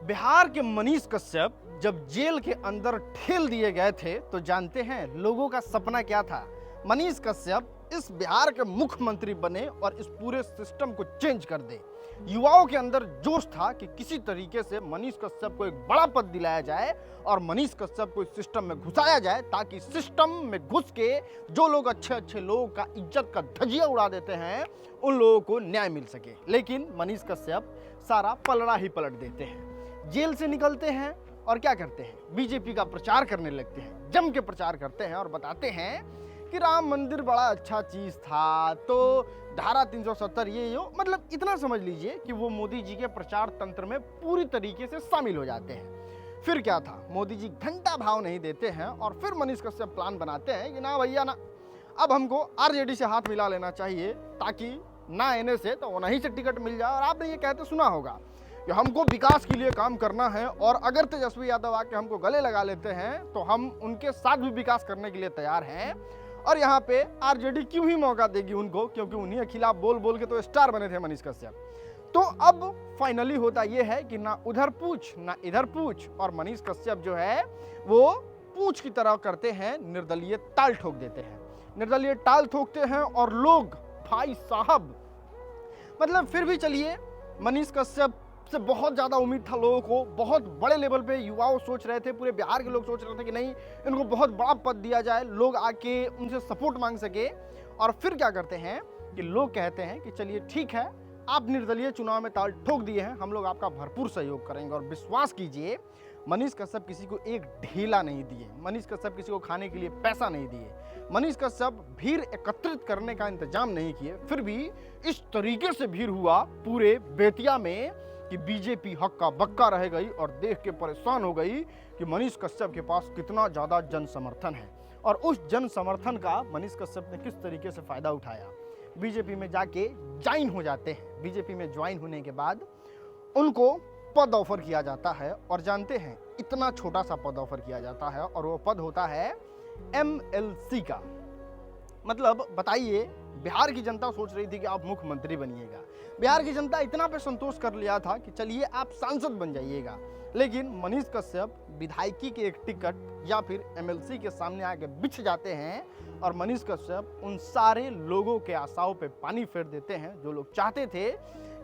बिहार के मनीष कश्यप जब जेल के अंदर ठेल दिए गए थे तो जानते हैं लोगों का सपना क्या था। मनीष कश्यप इस बिहार के मुख्यमंत्री बने और इस पूरे सिस्टम को चेंज कर दे। युवाओं के अंदर जोश था कि किसी तरीके से मनीष कश्यप को एक बड़ा पद दिलाया जाए और मनीष कश्यप को इस सिस्टम में घुसाया जाए ताकि सिस्टम में घुस के जो लोग अच्छे अच्छे लोगों का इज्जत का धजिया उड़ा देते हैं उन लोगों को न्याय मिल सके। लेकिन मनीष कश्यप सारा पलड़ा ही पलट देते हैं। जेल से निकलते हैं और क्या करते हैं, बीजेपी का प्रचार करने लगते हैं, जम के प्रचार करते हैं और बताते हैं कि राम मंदिर बड़ा अच्छा चीज था, तो धारा 370 ये मतलब इतना समझ लीजिए कि वो मोदी जी के प्रचार तंत्र में पूरी तरीके से शामिल हो जाते हैं। फिर क्या था, मोदी जी घंटा भाव नहीं देते हैं और फिर मनीष कश्यप प्लान बनाते हैं कि ना भैया ना, अब हमको आरजेडी से हाथ मिला लेना चाहिए ताकि ना आने से तो वहीं से टिकट मिल जाए। और आपने ये कहते सुना होगा कि हमको विकास के लिए काम करना है और अगर तेजस्वी यादव आके हमको गले लगा लेते हैं तो हम उनके साथ भी विकास करने के लिए तैयार हैं। और यहाँ पे आरजेडी क्यों ही मौका देगी उनको, क्योंकि उन्हीं के खिलाफ बोल बोल के तो स्टार बने थे मनीष कश्यप। तो अब फाइनली होता यह है कि ना उधर पूछ ना इधर पूछ और मनीष कश्यप जो है वो पूछ की तरह करते हैं, निर्दलीय ताल ठोक देते हैं। निर्दलीय ताल ठोकते हैं और लोग भाई साहब मतलब फिर भी चलिए, मनीष कश्यप से बहुत ज़्यादा उम्मीद था लोगों को, बहुत बड़े लेवल पे युवाओं सोच रहे थे, पूरे बिहार के लोग सोच रहे थे कि नहीं इनको बहुत बड़ा पद दिया जाए, लोग आके उनसे सपोर्ट मांग सके। और फिर क्या करते हैं कि लोग कहते हैं कि चलिए ठीक है, आप निर्दलीय चुनाव में ताल ठोक दिए हैं, हम लोग आपका भरपूर सहयोग करेंगे। और विश्वास कीजिए मनीष कश्यप किसी को एक ढीला नहीं दिए, मनीष कश्यप किसी को खाने के लिए पैसा नहीं दिए, मनीष कश्यप भीड़ एकत्रित करने का इंतजाम नहीं किए। फिर भी इस तरीके से भीड़ हुआ पूरे बेतिया में कि बीजेपी हक्का बक्का रह गई और देख के परेशान हो गई कि मनीष कश्यप के पास कितना ज़्यादा जन समर्थन है। और उस जन समर्थन का मनीष कश्यप ने किस तरीके से फ़ायदा उठाया, बीजेपी में जाके ज्वाइन हो जाते हैं। बीजेपी में ज्वाइन होने के बाद उनको पद ऑफर किया जाता है और जानते हैं इतना छोटा सा पद ऑफर किया जाता है और वो पद होता है एमएलसी का। मतलब बताइए, बिहार की जनता सोच रही थी कि आप मुख्यमंत्री बनिएगा, बिहार की जनता इतना पे संतोष कर लिया था कि चलिए आप सांसद बन जाइएगा। लेकिन मनीष कश्यप विधायकी के एक टिकट या फिर एमएलसी के सामने आके बिछ जाते हैं और मनीष कश्यप उन सारे लोगों के आशाओं पे पानी फेर देते हैं जो लोग चाहते थे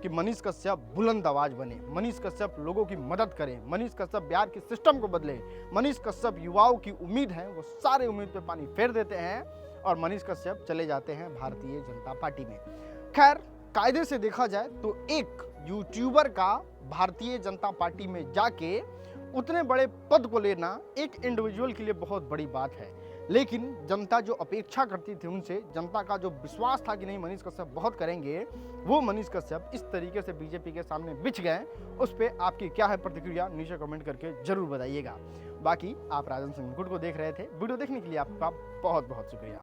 कि मनीष कश्यप बुलंद आवाज बने, मनीष कश्यप लोगों की मदद करे, मनीष कश्यप बिहार के सिस्टम को बदले, मनीष कश्यप युवाओं की उम्मीद है, वो सारे उम्मीद पे पानी फेर देते हैं और मनीष कश्यप चले जाते हैं भारतीय जनता पार्टी में। खैर, कायदे से देखा जाए तो एक यूट्यूबर का भारतीय जनता पार्टी में जाके उतने बड़े पद को लेना एक इंडिविजुअल के लिए बहुत बड़ी बात है। लेकिन जनता जो अपेक्षा करती थी उनसे, जनता का जो विश्वास था कि नहीं मनीष कश्यप बहुत करेंगे, वो मनीष कश्यप इस तरीके से बीजेपी के सामने बिछ गए। उस पर आपकी क्या है प्रतिक्रिया, नीचे कमेंट करके जरूर बताइएगा। बाकी आप राजन सिंह मुकुट को देख रहे थे, वीडियो देखने के लिए आपका बहुत बहुत शुक्रिया।